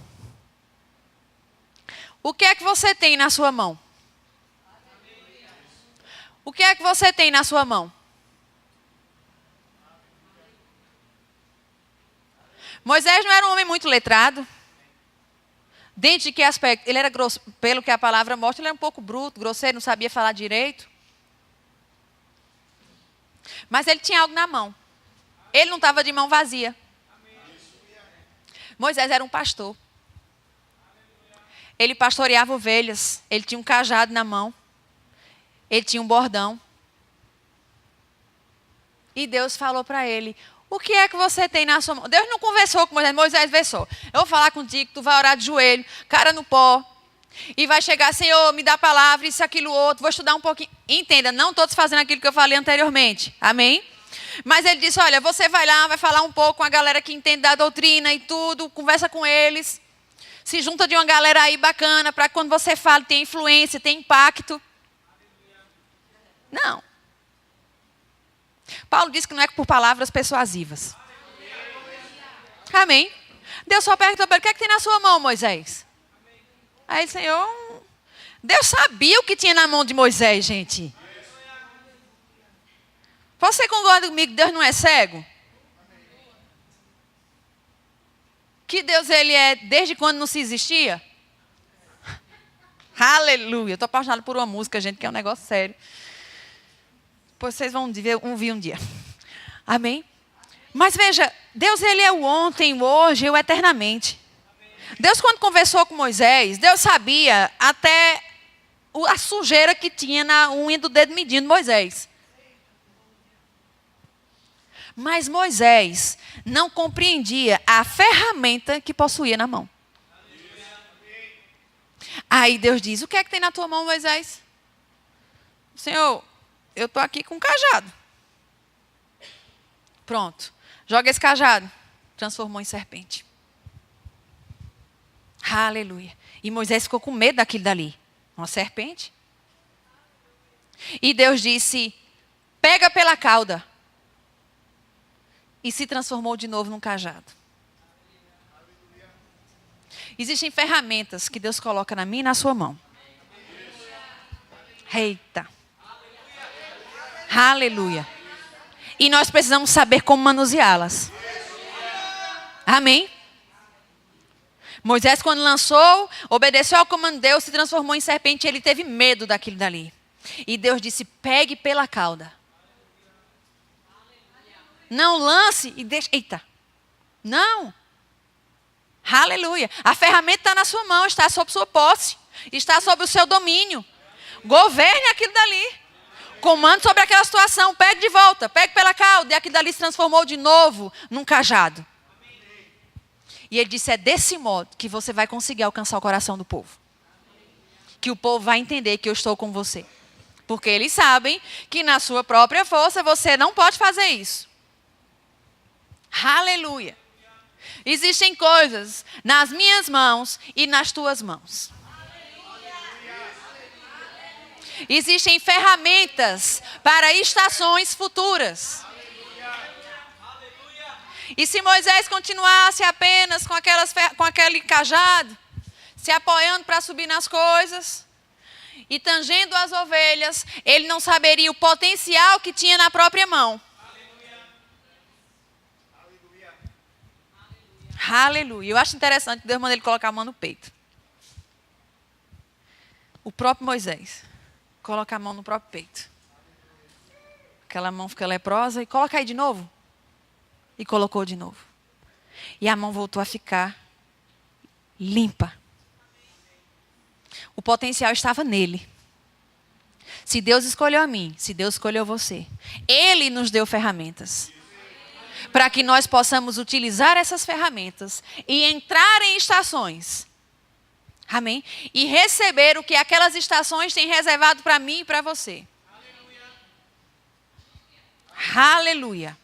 O que é que você tem na sua mão? O que é que você tem na sua mão? Moisés não era um homem muito letrado. Dentro de que aspecto? Ele era grosso, pelo que a palavra mostra, ele era um pouco bruto, grosseiro, não sabia falar direito. Mas ele tinha algo na mão. Ele não estava de mão vazia. Moisés era um pastor. Ele pastoreava ovelhas. Ele tinha um cajado na mão. Ele tinha um bordão. E Deus falou para ele: o que é que você tem na sua mão? Deus não conversou com Moisés. Moisés versou: eu vou falar contigo, tu vai orar de joelho, cara no pó. E vai chegar: Senhor, me dá a palavra, isso, aquilo, outro. Vou estudar um pouquinho. Entenda, não todos fazendo aquilo que eu falei anteriormente. Amém? Mas ele disse: olha, você vai lá, vai falar um pouco com a galera que entende da doutrina e tudo. Conversa com eles. Se junta de uma galera aí bacana, para que quando você fala, tenha influência, tenha impacto. Não. Paulo diz que não é por palavras persuasivas. Amém? Deus só perguntou para ele: o que é que tem na sua mão, Moisés? Aí, Senhor, Deus sabia o que tinha na mão de Moisés, gente. Você concorda comigo que Deus não é cego? Que Deus, ele é desde quando não se existia? Aleluia. Estou apaixonada por uma música, gente, que é um negócio sério. Depois vocês vão ouvir um dia. Amém? Mas veja, Deus, ele é o ontem, o hoje e o eternamente. Deus, quando conversou com Moisés, Deus sabia até a sujeira que tinha na unha do dedo mindinho de Moisés. Mas Moisés não compreendia a ferramenta que possuía na mão. Aí Deus diz: o que é que tem na tua mão, Moisés? Senhor, eu estou aqui com um cajado. Pronto. Joga esse cajado. Transformou em serpente. Aleluia. E Moisés ficou com medo daquilo dali. Uma serpente. E Deus disse: pega pela cauda. E se transformou de novo num cajado. Existem ferramentas que Deus coloca na minha e na sua mão. Eita. Aleluia. E nós precisamos saber como manuseá-las. Amém? Moisés, quando lançou, obedeceu ao comando de Deus, se transformou em serpente. Ele teve medo daquilo dali. E Deus disse: pegue pela cauda. Não lance e deixe. Eita. Não. Aleluia. A ferramenta está na sua mão, está sob sua posse. Está sob o seu domínio. Governe aquilo dali. Comando sobre aquela situação. Pegue de volta. Pegue pela cauda. E aquilo dali se transformou de novo num cajado. E ele disse: é desse modo que você vai conseguir alcançar o coração do povo. Que o povo vai entender que eu estou com você. Porque eles sabem que na sua própria força você não pode fazer isso. Aleluia. Existem coisas nas minhas mãos e nas tuas mãos. Existem ferramentas para estações futuras. E se Moisés continuasse apenas com aquele cajado, se apoiando para subir nas coisas, e tangendo as ovelhas, ele não saberia o potencial que tinha na própria mão. Aleluia. Eu acho interessante que Deus manda ele colocar a mão no peito. O próprio Moisés coloca a mão no próprio peito. Aquela mão fica leprosa e coloca aí de novo. E colocou de novo. E a mão voltou a ficar limpa. O potencial estava nele. Se Deus escolheu a mim, se Deus escolheu você, Ele nos deu ferramentas. Para que nós possamos utilizar essas ferramentas e entrar em estações. Amém? E receber o que aquelas estações têm reservado para mim e para você. Aleluia.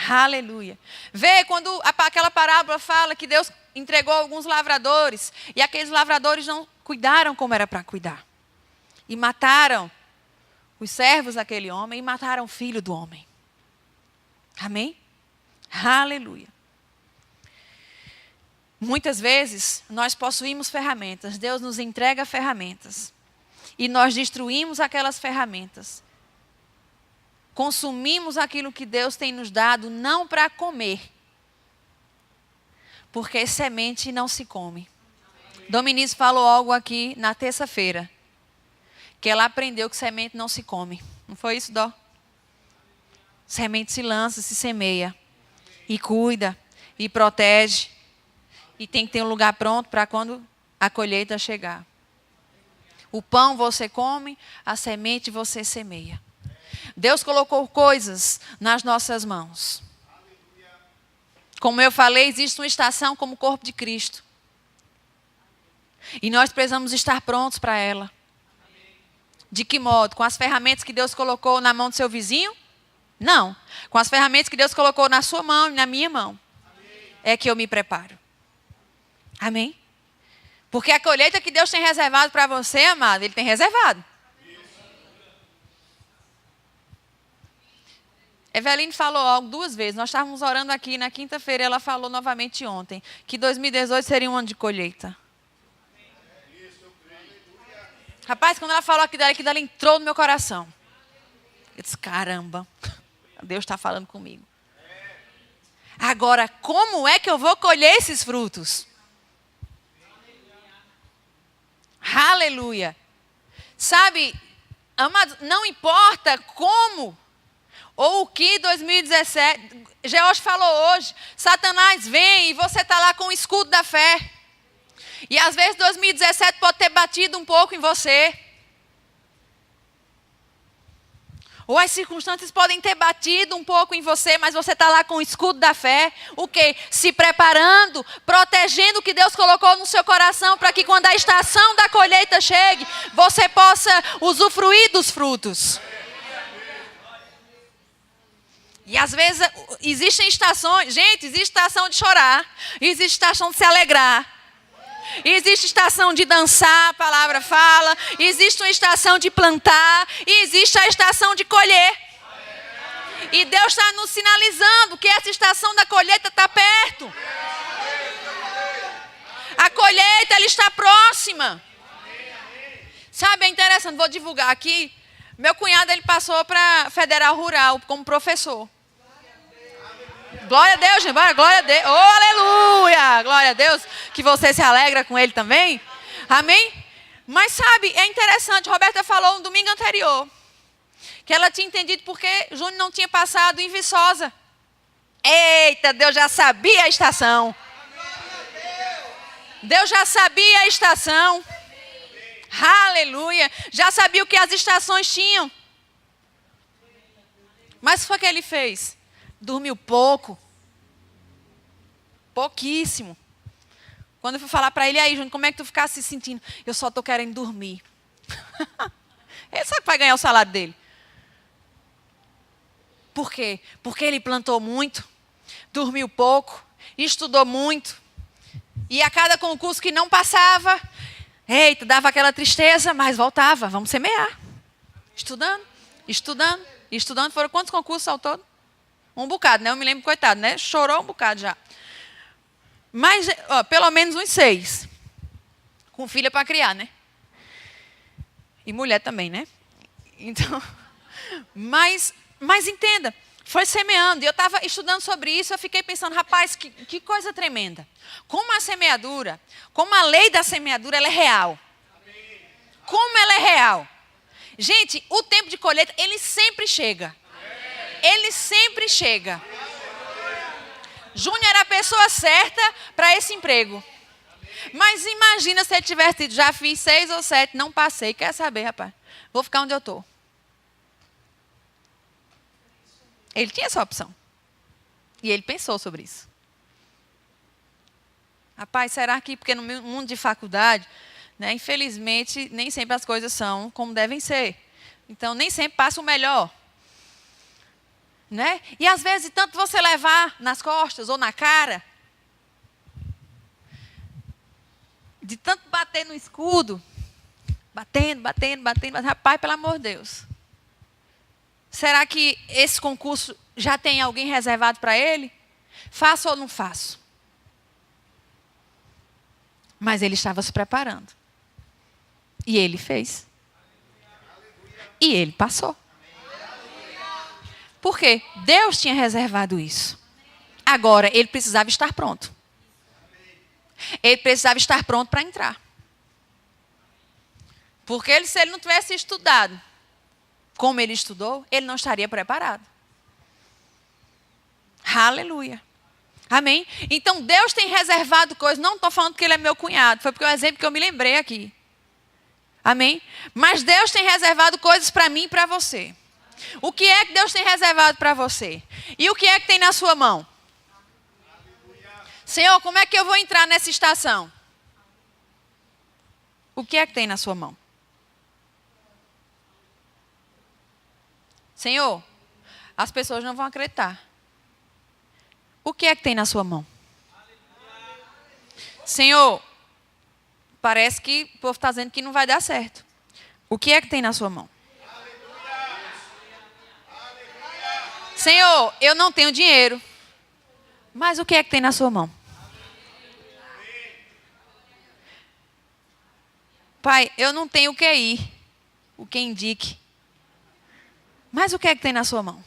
Aleluia. Vê quando aquela parábola fala que Deus entregou alguns lavradores e aqueles lavradores não cuidaram como era para cuidar. E mataram os servos daquele homem e mataram o filho do homem. Amém? Aleluia. Muitas vezes nós possuímos ferramentas, Deus nos entrega ferramentas e nós destruímos aquelas ferramentas. Consumimos aquilo que Deus tem nos dado não para comer, porque semente não se come. Dominice falou algo aqui na terça-feira, que ela aprendeu que semente não se come. Não foi isso, Dó? Semente se lança, se semeia. E cuida. E protege. E tem que ter um lugar pronto para quando a colheita chegar. O pão você come, a semente você semeia. Deus colocou coisas nas nossas mãos. Como eu falei, existe uma estação como o corpo de Cristo. E nós precisamos estar prontos para ela. De que modo? Com as ferramentas que Deus colocou na mão do seu vizinho? Não. Com as ferramentas que Deus colocou na sua mão e na minha mão. Amém. É que eu me preparo. Amém? Porque a colheita que Deus tem reservado para você, amado, Ele tem reservado. Eveline falou algo 2 vezes. Nós estávamos orando aqui na quinta-feira. Ela falou novamente ontem que 2018 seria um ano de colheita. Rapaz, quando ela falou aquilo dali entrou no meu coração. Eu disse, caramba, Deus está falando comigo. Agora, como é que eu vou colher esses frutos? Aleluia. Sabe, amado, não importa como ou o que 2017... George falou hoje, Satanás vem e você está lá com o escudo da fé. E às vezes 2017 pode ter batido um pouco em você. Ou as circunstâncias podem ter batido um pouco em você, mas você está lá com o escudo da fé. O quê? Se preparando, protegendo o que Deus colocou no seu coração, para que quando a estação da colheita chegue, você possa usufruir dos frutos. E às vezes existem estações, gente, existe estação de chorar, existe estação de se alegrar. Existe estação de dançar, a palavra fala. Existe uma estação de plantar. E existe a estação de colher. E Deus está nos sinalizando que essa estação da colheita está perto. A colheita, ela está próxima. Sabe, é interessante, vou divulgar aqui. Meu cunhado, ele passou para a Federal Rural como professor. Glória a Deus, gente. Glória a Deus. Oh, aleluia. Glória a Deus. Que você se alegra com ele também. Amém? Mas sabe, é interessante. Roberta falou no domingo anterior. Que ela tinha entendido porque Júnior não tinha passado em Viçosa. Eita, Deus já sabia a estação. Deus já sabia a estação. Aleluia. Já sabia o que as estações tinham. Mas o que foi que ele fez? Dormiu pouco. Pouquíssimo. Quando eu fui falar para ele, aí, Júnior, como é que tu ficasse se sentindo? Eu só estou querendo dormir. Ele sabe que vai ganhar o salário dele. Por quê? Porque ele plantou muito, dormiu pouco, estudou muito. E a cada concurso que não passava, eita, dava aquela tristeza, mas voltava. Vamos semear. Estudando, estudando, estudando. Foram quantos concursos ao todo? Um bocado, né? Eu me lembro, coitado, né? Chorou um bocado já. Mas, pelo menos uns 6. Com filha para criar, né? E mulher também, né? Então, mas entenda, foi semeando. E eu estava estudando sobre isso, eu fiquei pensando, rapaz, que coisa tremenda. Como a semeadura, como a lei da semeadura, ela é real. Como ela é real. Gente, o tempo de colheita, ele sempre chega. Ele sempre chega. Júnior era a pessoa certa para esse emprego. Mas imagina se ele tivesse tido, já fiz 6 ou 7, não passei. Quer saber, rapaz? Vou ficar onde eu estou. Ele tinha essa opção. E ele pensou sobre isso. Rapaz, será que, porque no mundo de faculdade, né, infelizmente, nem sempre as coisas são como devem ser. Então, nem sempre passa o melhor. Né? E às vezes, tanto você levar nas costas ou na cara, de tanto bater no escudo, batendo. Rapaz, pelo amor de Deus. Será que esse concurso já tem alguém reservado para ele? Faço ou não faço? Mas ele estava se preparando. E ele fez. E ele passou. Por quê? Deus tinha reservado isso. Agora, ele precisava estar pronto. Ele precisava estar pronto para entrar. Porque se ele não tivesse estudado como ele estudou, ele não estaria preparado. Aleluia. Amém? Então, Deus tem reservado coisas. Não estou falando que ele é meu cunhado. Foi porque é o exemplo que eu me lembrei aqui. Amém? Mas Deus tem reservado coisas para mim e para você. O que é que Deus tem reservado para você? E o que é que tem na sua mão? Senhor, como é que eu vou entrar nessa estação? O que é que tem na sua mão? Senhor, as pessoas não vão acreditar. O que é que tem na sua mão? Senhor, parece que o povo está dizendo que não vai dar certo. O que é que tem na sua mão? Senhor, eu não tenho dinheiro. Mas o que é que tem na sua mão? Pai, eu não tenho o que ir. O que indique. Mas o que é que tem na sua mão?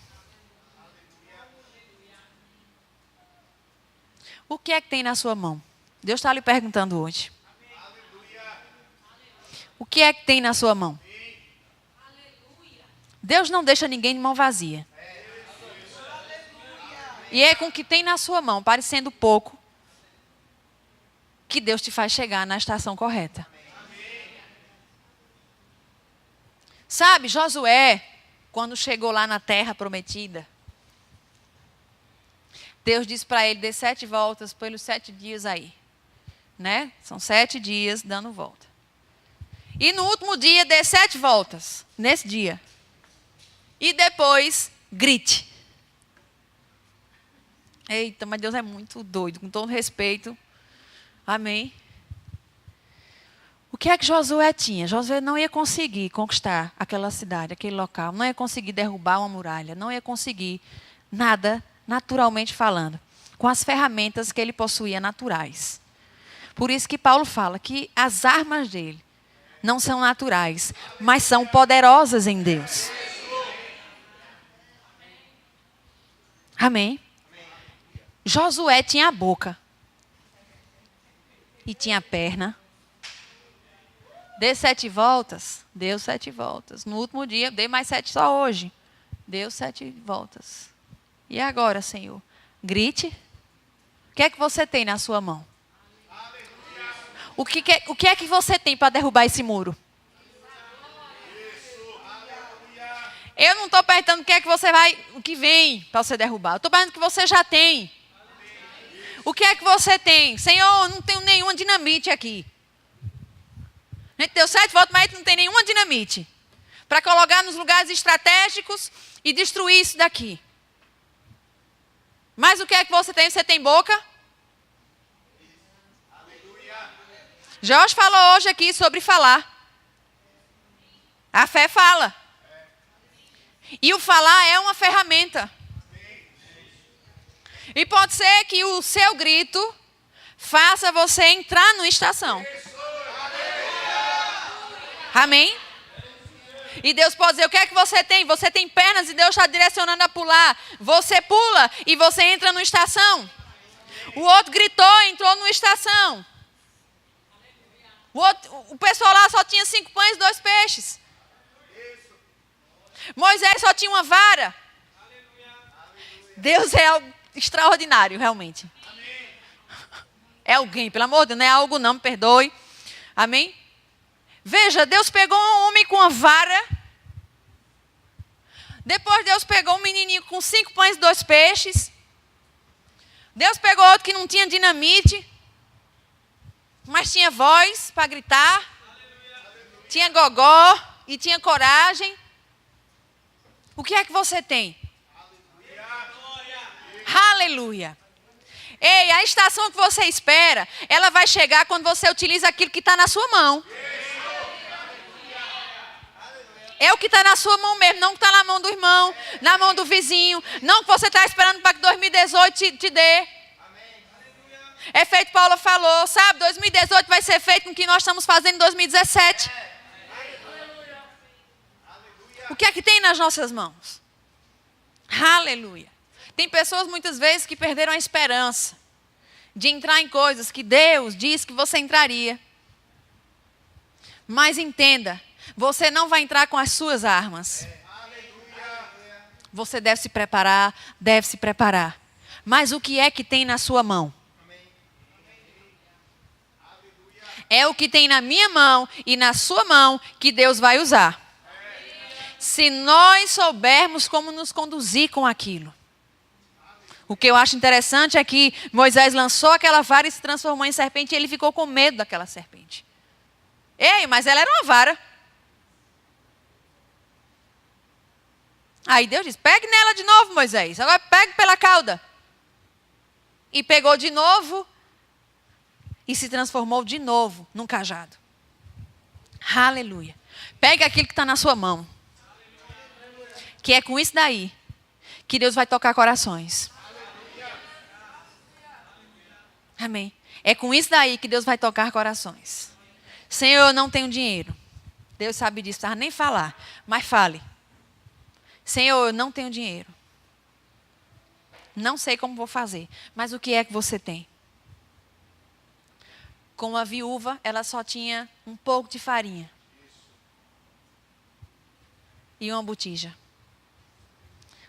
O que é que tem na sua mão? Deus está lhe perguntando hoje. O que é que tem na sua mão? Deus não deixa ninguém de mão vazia. E é com o que tem na sua mão, parecendo pouco, que Deus te faz chegar na estação correta. Sabe, Josué, quando chegou lá na terra prometida, Deus disse para ele, dê 7 voltas pelos 7 dias aí. Né? São 7 dias dando volta. E no último dia, dê 7 voltas, nesse dia. E depois, grite. Eita, mas Deus é muito doido, com todo respeito. Amém. O que é que Josué tinha? Josué não ia conseguir conquistar aquela cidade, aquele local. Não ia conseguir derrubar uma muralha. Não ia conseguir nada, naturalmente falando, com as ferramentas que ele possuía naturais. Por isso que Paulo fala que as armas dele não são naturais, mas são poderosas em Deus. Amém? Josué tinha a boca. E tinha a perna. Dê 7 voltas. Deu 7 voltas. No último dia, dei mais 7 só hoje. Deu 7 voltas. E agora, Senhor? Grite. O que é que você tem na sua mão? O que é que você tem para derrubar esse muro? Eu não estou perguntando o que é que você vai, o que vem para você derrubar. Eu estou perguntando o que você já tem. O que é que você tem? Senhor, eu não tenho nenhuma dinamite aqui. A gente deu 7 voltas, mas a gente não tem nenhuma dinamite. Para colocar nos lugares estratégicos e destruir isso daqui. Mas o que é que você tem? Você tem boca? Jorge falou hoje aqui sobre falar. A fé fala. E o falar é uma ferramenta. E pode ser que o seu grito faça você entrar numa estação. Amém? E Deus pode dizer, o que é que você tem? Você tem pernas e Deus está direcionando a pular. Você pula e você entra numa estação. O outro gritou, entrou numa estação. O pessoal lá só tinha 5 pães e 2 peixes. Moisés só tinha uma vara. Deus é algo extraordinário, realmente. É alguém, pelo amor de Deus, não é algo não, me perdoe. Amém? Veja, Deus pegou um homem com uma vara. Depois Deus pegou um menininho com 5 pães e 2 peixes. Deus pegou outro que não tinha dinamite, mas tinha voz para gritar. Tinha gogó e tinha coragem. O que é que você tem? Aleluia. Ei, a estação que você espera, ela vai chegar quando você utiliza aquilo que está na sua mão. É o que está na sua mão mesmo, não que está na mão do irmão, na mão do vizinho. Não que você está esperando para que 2018 te dê. É feito, Paulo falou, sabe, 2018 vai ser feito com o que nós estamos fazendo em 2017. O que é que tem nas nossas mãos? Aleluia. Tem pessoas muitas vezes que perderam a esperança de entrar em coisas que Deus disse que você entraria. Mas entenda, você não vai entrar com as suas armas. Você deve se preparar, deve se preparar. Mas o que é que tem na sua mão? É o que tem na minha mão e na sua mão que Deus vai usar. Se nós soubermos como nos conduzir com aquilo. O que eu acho interessante é que Moisés lançou aquela vara e se transformou em serpente e ele ficou com medo daquela serpente. Ei, mas ela era uma vara. Aí Deus disse, pegue nela de novo, Moisés. Agora pegue pela cauda. E pegou de novo e se transformou de novo num cajado. Aleluia. Pegue aquilo que está na sua mão. Que é com isso daí que Deus vai tocar corações. Amém. É com isso daí que Deus vai tocar corações. Senhor, eu não tenho dinheiro. Deus sabe disso, não precisava nem falar. Mas fale. Senhor, eu não tenho dinheiro. Não sei como vou fazer. Mas o que é que você tem? Com a viúva, ela só tinha um pouco de farinha. E uma botija.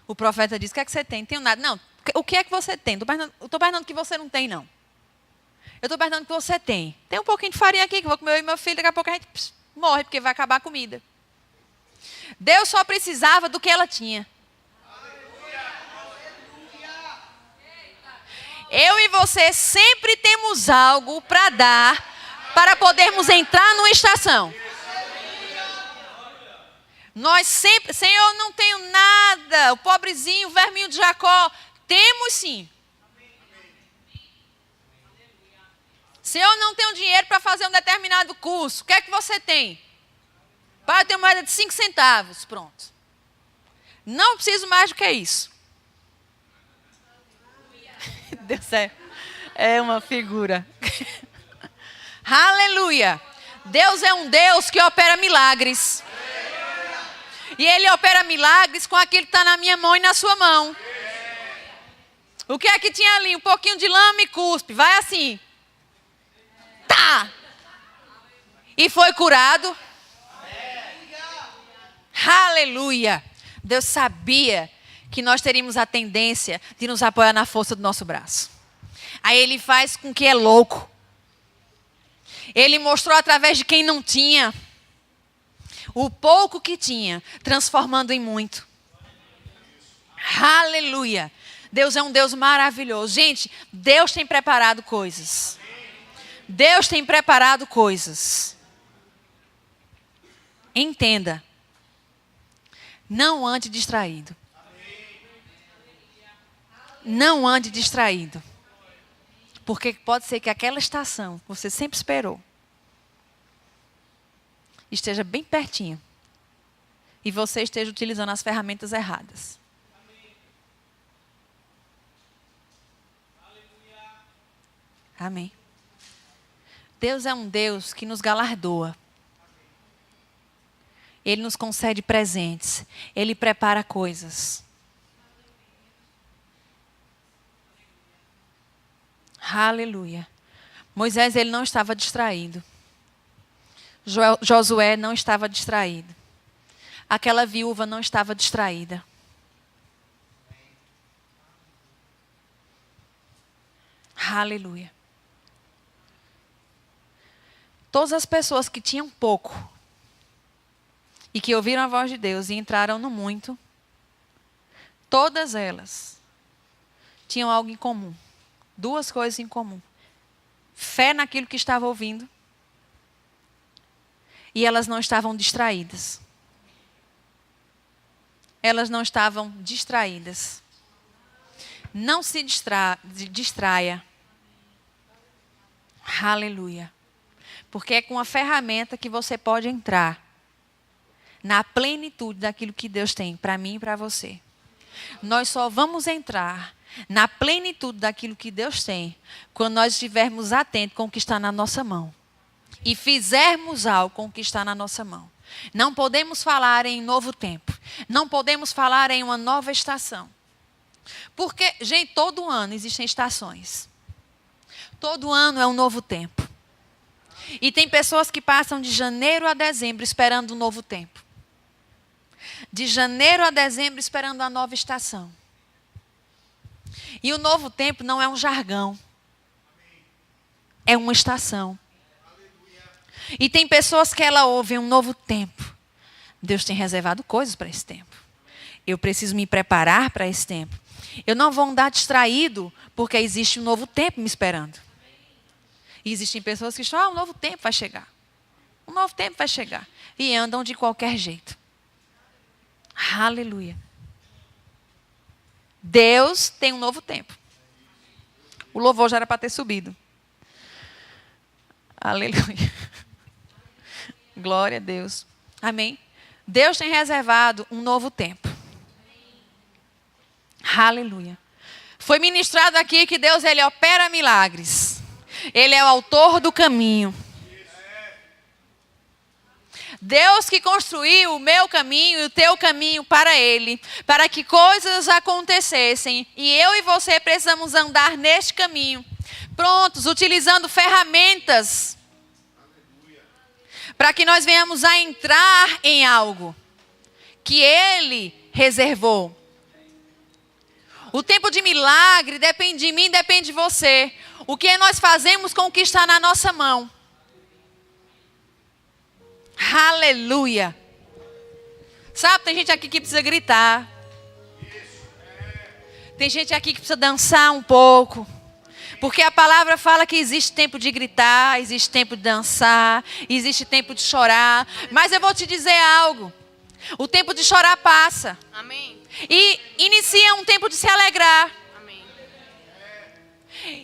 O profeta disse, o que é que você tem? Não tenho nada. Não, o que é que você tem? Estou perguntando que você não tem, não. Eu estou perguntando o que você tem. Tem um pouquinho de farinha aqui, que eu vou comer eu e meu filho, daqui a pouco a gente morre, porque vai acabar a comida. Deus só precisava do que ela tinha. Eu e você sempre temos algo para dar, para podermos entrar numa estação. Nós sempre, Senhor, eu não tenho nada, o pobrezinho, o verminho de Jacó, temos sim. Senhor, eu não tenho dinheiro para fazer um determinado curso, o que é que você tem? Pai, eu tenho moeda de 5 centavos, pronto. Não preciso mais do que isso. Deus é uma figura. Aleluia. Deus é um Deus que opera milagres. E Ele opera milagres com aquilo que está na minha mão e na sua mão. O que é que tinha ali? Um pouquinho de lama e cuspe. Vai assim. Tá. E foi curado. Aleluia. Deus sabia que nós teríamos a tendência de nos apoiar na força do nosso braço. Aí Ele faz com que é louco. Ele mostrou através de quem não tinha. O pouco que tinha, transformando em muito. Aleluia. Deus é um Deus maravilhoso. Gente, Deus tem preparado coisas. Deus tem preparado coisas. Entenda. Não ande distraído. Não ande distraído. Porque pode ser que aquela estação que você sempre esperou esteja bem pertinho. E você esteja utilizando as ferramentas erradas. Amém. Deus é um Deus que nos galardoa. Ele nos concede presentes. Ele prepara coisas. Aleluia. Moisés, ele não estava distraído. Josué não estava distraído. Aquela viúva não estava distraída. Aleluia. Todas as pessoas que tinham pouco e que ouviram a voz de Deus e entraram no muito, todas elas tinham algo em comum. Duas coisas em comum. Fé naquilo que estava ouvindo. E elas não estavam distraídas. Elas não estavam distraídas. Não se distraia. Aleluia. Porque é com a ferramenta que você pode entrar na plenitude daquilo que Deus tem para mim e para você. Nós só vamos entrar na plenitude daquilo que Deus tem quando nós estivermos atentos com o que está na nossa mão. E fizermos algo com o que está na nossa mão. Não podemos falar em novo tempo. Não podemos falar em uma nova estação. Porque, gente, todo ano existem estações. Todo ano é um novo tempo. E tem pessoas que passam de janeiro a dezembro esperando um novo tempo. De janeiro a dezembro esperando a nova estação. E o novo tempo não é um jargão. É uma estação. E tem pessoas que ela ouvem um novo tempo. Deus tem reservado coisas para esse tempo. Eu preciso me preparar para esse tempo. Eu não vou andar distraído porque existe um novo tempo me esperando. E existem pessoas que estão, um novo tempo vai chegar. Um novo tempo vai chegar. E andam de qualquer jeito. Aleluia. Deus tem um novo tempo. O louvor já era para ter subido. Aleluia. Glória a Deus. Amém. Deus tem reservado um novo tempo. Aleluia. Foi ministrado aqui que Deus, ele opera milagres. Ele é o autor do caminho. Deus que construiu o meu caminho e o teu caminho para Ele, para que coisas acontecessem. E eu e você precisamos andar neste caminho, prontos, utilizando ferramentas, para que nós venhamos a entrar em algo que Ele reservou. O tempo de milagre depende de mim, depende de você. O que nós fazemos com o que está na nossa mão. Aleluia. Sabe, tem gente aqui que precisa gritar. Tem gente aqui que precisa dançar um pouco. Porque a palavra fala que existe tempo de gritar, existe tempo de dançar, existe tempo de chorar. Mas eu vou te dizer algo. O tempo de chorar passa. Amém. E inicia um tempo de se alegrar. Amém.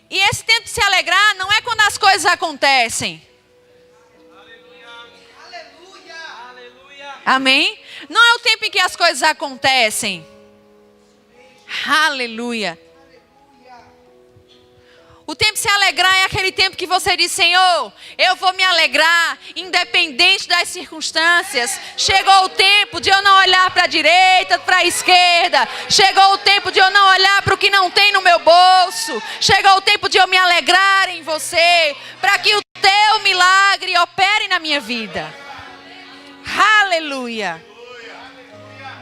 E esse tempo de se alegrar não é quando as coisas acontecem. Amém? Não é o tempo em que as coisas acontecem. Aleluia. O tempo de se alegrar é aquele tempo que você diz, Senhor, eu vou me alegrar, independente das circunstâncias. Chegou o tempo de eu não olhar para a direita, para a esquerda. Chegou o tempo de eu não olhar para o que não tem no meu bolso. Chegou o tempo de eu me alegrar em você, para que o teu milagre opere na minha vida. Aleluia.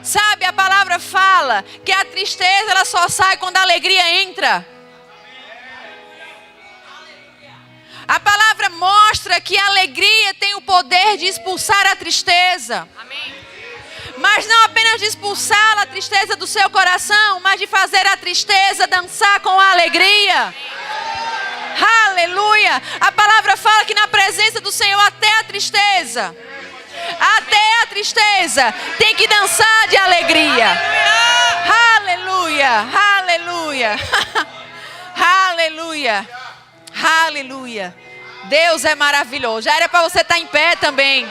Sabe, a palavra fala que a tristeza ela só sai quando a alegria entra. A palavra mostra que a alegria tem o poder de expulsar a tristeza. Amém. Mas não apenas de expulsar a tristeza do seu coração, mas de fazer a tristeza dançar com a alegria. Aleluia. A palavra fala que na presença do Senhor até a tristeza tem que dançar de alegria. Aleluia. Aleluia. Aleluia. Aleluia. Deus é maravilhoso. Já era para você estar em pé também.